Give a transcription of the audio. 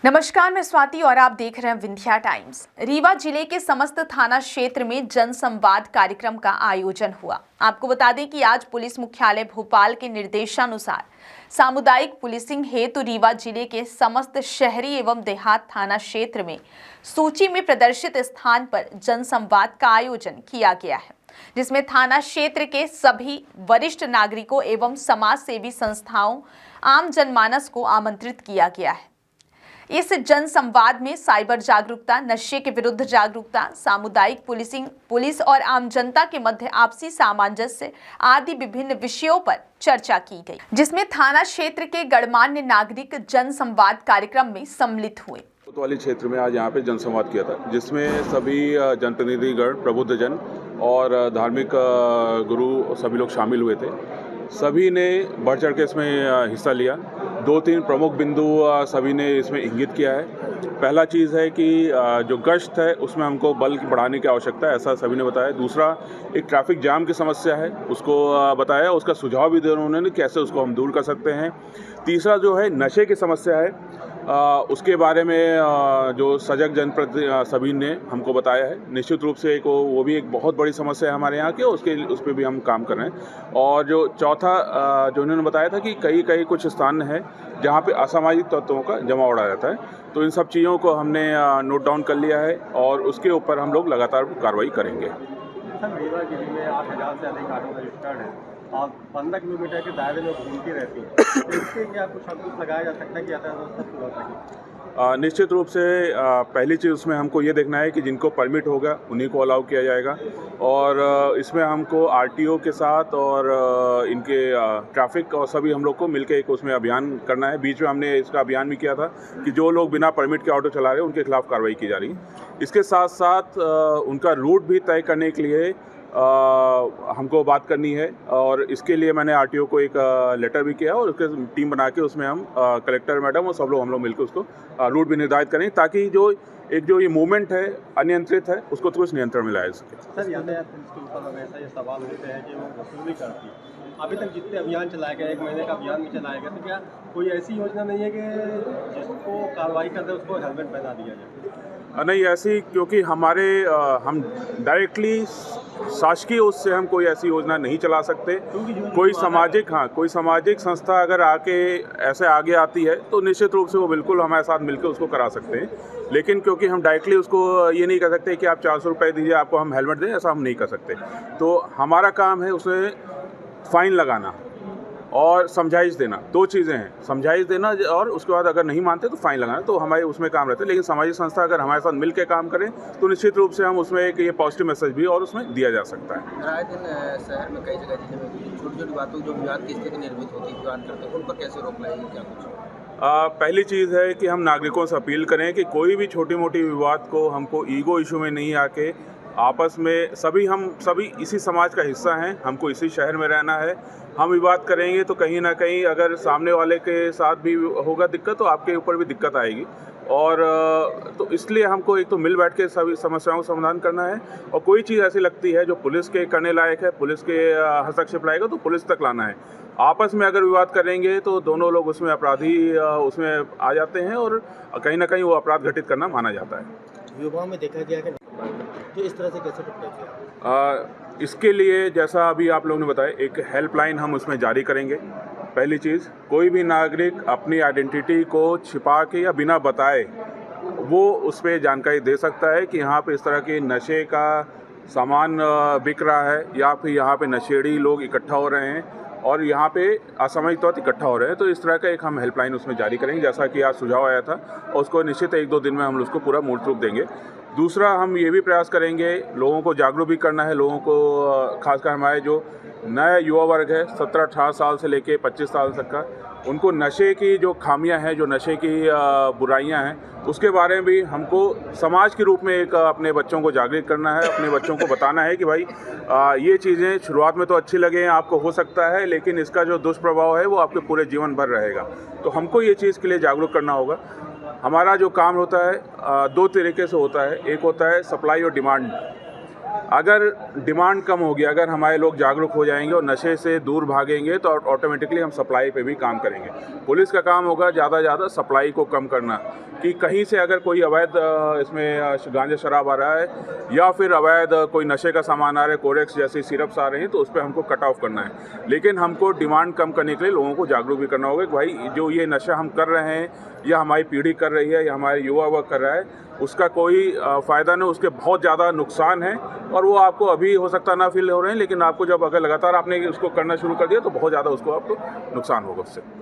नमस्कार, मैं स्वाति और आप देख रहे हैं विंध्या टाइम्स। रीवा जिले के समस्त थाना क्षेत्र में जन संवाद कार्यक्रम का आयोजन हुआ। आपको बता दें कि आज पुलिस मुख्यालय भोपाल के निर्देशानुसार सामुदायिक पुलिसिंग हेतु रीवा जिले के समस्त शहरी एवं देहात थाना क्षेत्र में सूची में प्रदर्शित स्थान पर जन संवाद का आयोजन किया गया है, जिसमें थाना क्षेत्र के सभी वरिष्ठ नागरिकों एवं समाज सेवी संस्थाओं, आम जनमानस को आमंत्रित किया गया है। इस जन संवाद में साइबर जागरूकता, नशे के विरुद्ध जागरूकता, सामुदायिक पुलिसिंग, पुलिस और आम जनता के मध्य आपसी सामंजस्य आदि विभिन्न विषयों पर चर्चा की गई, जिसमें थाना क्षेत्र के गणमान्य नागरिक जन संवाद कार्यक्रम में सम्मिलित हुए। कोतवाली क्षेत्र में आज यहाँ पे जनसंवाद किया था, जिसमें सभी जनप्रतिनिधिगण, प्रबुद्धजन और धार्मिक गुरु सभी लोग शामिल हुए थे। सभी ने बढ़ चढ़ के इसमें हिस्सा लिया। 2-3 प्रमुख बिंदु सभी ने इसमें इंगित किया है। पहला चीज़ है कि जो गश्त है उसमें हमको बल बढ़ाने की आवश्यकता है, ऐसा सभी ने बताया। दूसरा, एक ट्रैफिक जाम की समस्या है, उसको बताया, उसका सुझाव भी दिया उन्होंने कैसे उसको हम दूर कर सकते हैं। तीसरा जो है नशे की समस्या है, उसके बारे में जो सजग जनप्रतिनिधि सभी ने हमको बताया है। निश्चित रूप से वो भी एक बहुत बड़ी समस्या है हमारे यहाँ की, उस पर भी हम काम कर रहे हैं। और जो चौथा जो उन्होंने बताया था कि कई कुछ स्थान है जहाँ पे असामाजिक तत्वों का जमा उड़ा जाता है, तो इन सब चीज़ों को हमने नोट डाउन कर लिया है और उसके ऊपर हम लोग लगातार कार्रवाई करेंगे। सर, रीवा जिले में 8,000 से अधिक ऑटो रजिस्टर्ड है। आप 15 किलोमीटर के दायरे में घूमती रहती हैं, तो इससे क्या कुछ लगाया जा सकता है कि यातायात व्यवस्था सुधर सके? निश्चित रूप से पहली चीज़ उसमें हमको ये देखना है कि जिनको परमिट होगा उन्हीं को अलाउ किया जाएगा। और इसमें हमको आरटीओ के साथ और इनके ट्रैफिक और सभी हम लोग को मिलकर एक उसमें अभियान करना है। बीच में हमने इसका अभियान भी किया था कि जो लोग बिना परमिट के ऑटो चला रहे हैं उनके खिलाफ कार्रवाई की जा रही है। इसके साथ साथ उनका रूट भी तय करने के लिए हमको बात करनी है, और इसके लिए मैंने आरटीओ को एक लेटर भी किया और उसके टीम बना के उसमें हम कलेक्टर मैडम और सब लोग हम लोग मिलकर उसको रूट भी निर्धारित करें, ताकि जो ये मूवमेंट है अनियंत्रित है उसको कुछ नियंत्रण में लाया सके। सर, यातायात पुलिस के ऊपर हमेशा ये सवाल होते हैं कि वो वसूली करती है। अभी तक जितने अभियान चलाए गए, 1 महीने का अभियान भी चलाया गया, तो क्या कोई ऐसी योजना नहीं है कि जिसको कार्रवाई कर दे उसको हेलमेट पहना दिया जाए? नहीं, ऐसी क्योंकि हम डायरेक्टली शासकीय उससे हम कोई ऐसी योजना नहीं चला सकते। कोई सामाजिक संस्था अगर आके ऐसे आगे आती है तो निश्चित रूप से वो बिल्कुल हमारे साथ मिलकर उसको करा सकते हैं, लेकिन क्योंकि हम डायरेक्टली उसको ये नहीं कर सकते कि आप 400 रुपये दीजिए आपको हम हेलमेट दें, ऐसा हम नहीं कर सकते। तो हमारा काम है उसमें फ़ाइन लगाना और समझाइश देना। 2 चीज़ें हैं, समझाइश देना और उसके बाद अगर नहीं मानते तो फ़ाइन लगाना, तो हमारे उसमें काम रहता है। लेकिन सामाजिक संस्था अगर हमारे साथ मिल के काम करें तो निश्चित रूप से हम उसमें एक ये पॉजिटिव मैसेज भी और उसमें दिया जा सकता है। राय दिन शहर में कई जगह छोटी-छोटी बातों जो विवाद की स्थिति निर्मित होती है, विवाद करते हैं, उन पर कैसे रोक लगाएंगे, क्या कुछ? पहली चीज़ है कि हम नागरिकों से अपील करें कि कोई भी छोटी मोटी विवाद को हमको ईगो इशू में नहीं आके आपस में हम सभी इसी समाज का हिस्सा हैं, हमको इसी शहर में रहना है। हम विवाद करेंगे तो कहीं ना कहीं अगर सामने वाले के साथ भी होगा दिक्कत तो आपके ऊपर भी दिक्कत आएगी। और तो इसलिए हमको एक तो मिल बैठ के सभी समस्याओं का समाधान करना है, और कोई चीज़ ऐसी लगती है जो पुलिस के करने लायक है, पुलिस के हस्तक्षेप लाएगा तो पुलिस तक लाना है। आपस में अगर विवाद करेंगे तो दोनों लोग उसमें अपराधी उसमें आ जाते हैं और कहीं ना कहीं वो अपराध घटित करना माना जाता है। युवाओं में देखा गया कि तो इस तरह से कैसे टूटेगा? इसके लिए जैसा अभी आप लोगों ने बताया, एक हेल्पलाइन हम उसमें जारी करेंगे। पहली चीज़, कोई भी नागरिक अपनी आइडेंटिटी को छिपा के या बिना बताए वो उस पर जानकारी दे सकता है कि यहाँ पे इस तरह के नशे का सामान बिक रहा है या फिर यहाँ पे नशेड़ी लोग इकट्ठा हो रहे हैं और यहाँ पे असामाजिक तौर इकट्ठा हो रहे हैं। तो इस तरह का एक हम हेल्पलाइन उसमें जारी करेंगे, जैसा कि आज सुझाव आया था, और उसको निश्चित 1-2 दिन में हम उसको पूरा मूर्त रूप देंगे। दूसरा, हम ये भी प्रयास करेंगे, लोगों को जागरूक भी करना है, लोगों को खासकर हमारे जो नया युवा वर्ग है 17-18 साल से लेके 25 साल तक का, उनको नशे की जो खामियां हैं, जो नशे की बुराइयां हैं, उसके बारे में भी हमको समाज के रूप में एक अपने बच्चों को जागरूक करना है, अपने बच्चों को बताना है कि भाई ये चीज़ें शुरुआत में तो अच्छी लगे आपको, हो सकता है, लेकिन इसका जो दुष्प्रभाव है वो आपके पूरे जीवन भर रहेगा। तो हमको ये चीज़ के लिए जागरूक करना होगा। हमारा जो काम होता है 2 तरीके से होता है। एक होता है सप्लाई और डिमांड। अगर डिमांड कम होगी, अगर हमारे लोग जागरूक हो जाएंगे और नशे से दूर भागेंगे तो ऑटोमेटिकली हम सप्लाई पे भी काम करेंगे। पुलिस का काम होगा ज़्यादा सप्लाई को कम करना, कि कहीं से अगर कोई अवैध इसमें गांजा शराब आ रहा है या फिर अवैध कोई नशे का सामान आ रहा है, कोरेक्स जैसी सिरप्स आ रही हैं, तो उस पर हमको कट ऑफ करना है। लेकिन हमको डिमांड कम करने के लिए लोगों को जागरूक भी करना होगा कि भाई जो ये नशा हम कर रहे हैं या हमारी पीढ़ी कर रही है या हमारे युवा वर्ग कर रहा है, उसका कोई फ़ायदा नहीं, उसके बहुत ज़्यादा नुकसान है। और वो आपको अभी हो सकता ना फील हो रहे हैं, लेकिन आपको जब अगर लगातार आपने उसको करना शुरू कर दिया तो बहुत ज़्यादा उसको आपको नुकसान होगा उससे।